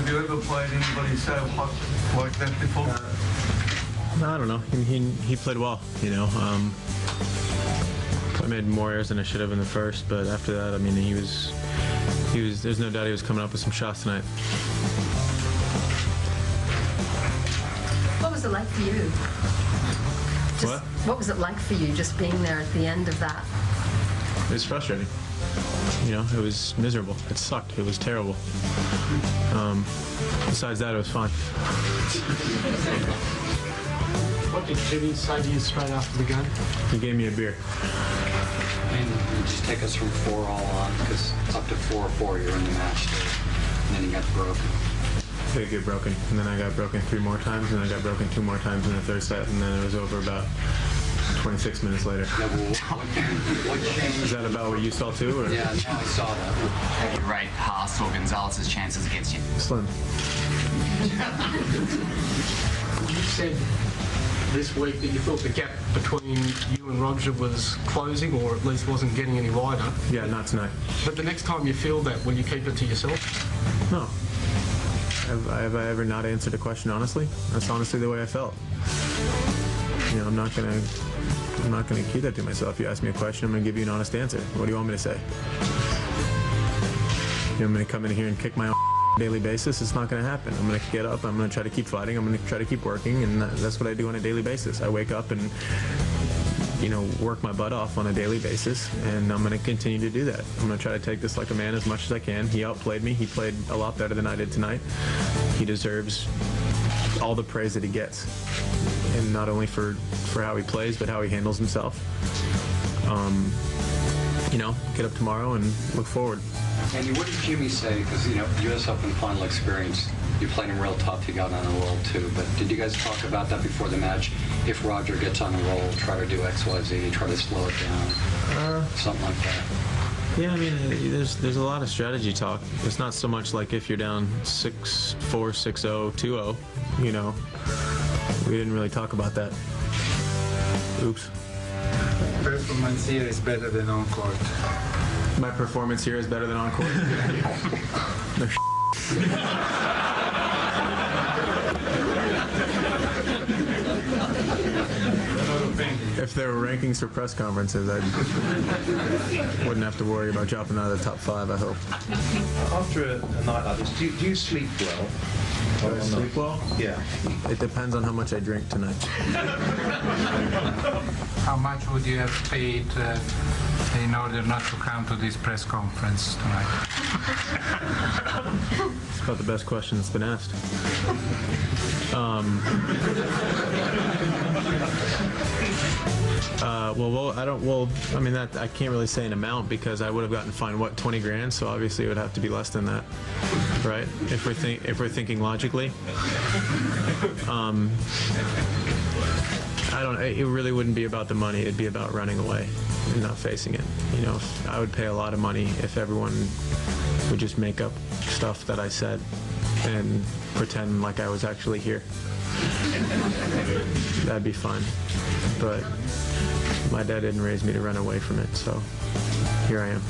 Have you ever played anybody so hot like that before? No, I don't know. He played well, you know. I made more errors than I should have in the first, but after that, I mean, he was. There's no doubt he was coming up with some shots tonight. What was it like for you? What was it like for you just being there at the end of that? It was frustrating. You know, it was miserable. It sucked. It was terrible. Besides that, it was fun. What did Jimmy say to you straight after the game? He gave me a beer. And you just take us from 4 all on, because up to 4-4 you're in the match, and then you got broken. I did get broken, and then I got broken 3 more times, and I got broken 2 more times in the third set, and then it was over about 26 minutes later. Yeah, well, what changed? Is that about what you saw too? Or? Yeah, no, I saw that. How do you rate Haas or Gonzalez's chances against you? Slim. You said this week that you thought the gap between you and Roger was closing, or at least wasn't getting any wider. Yeah, not tonight. But the next time you feel that, will you keep it to yourself? No. Have I ever not answered a question honestly? That's honestly the way I felt. You know, I'm not gonna keep that to myself. You ask me a question, I'm gonna give you an honest answer. What do you want me to say? You know, I'm gonna come in here and kick my own daily basis. It's not gonna happen. I'm gonna get up, I'm gonna try to keep fighting, I'm gonna try to keep working, and that's what I do on a daily basis. I wake up and, you know, work my butt off on a daily basis, and I'm gonna continue to do that. I'm gonna try to take this like a man as much as I can. He outplayed me. He played a lot better than I did tonight. He deserves all the praise that he gets, and not only for how he plays, but how he handles himself. You know, get up tomorrow and look forward. Andy, what did Jimmy say? Because, you know, U.S. Open final experience, you played him real tough, you got on a roll too, but did you guys talk about that before the match? If Roger gets on a roll, try to do X, Y, Z, try to slow it down, something like that. Yeah, I mean, there's a lot of strategy talk. It's not so much like if you're down 6-4, 6-0, 2-0, you know. We didn't really talk about that. Oops. Performance here is better than on court. My performance here is better than on court? No If there were rankings for press conferences, I wouldn't have to worry about dropping out of the top 5, I hope. After a night like this, do you sleep well? Do I sleep well? Yeah. It depends on how much I drink tonight. How much would you have paid in order not to come to this press conference tonight? It's about the best question that's been asked. I mean, I can't really say an amount because I would have gotten fined, what, 20 grand? So obviously it would have to be less than that, right? If we're thinking logically. It really wouldn't be about the money. It'd be about running away and not facing it. You know, I would pay a lot of money if everyone would just make up stuff that I said and pretend like I was actually here. That'd be fine. But my dad didn't raise me to run away from it, so here I am.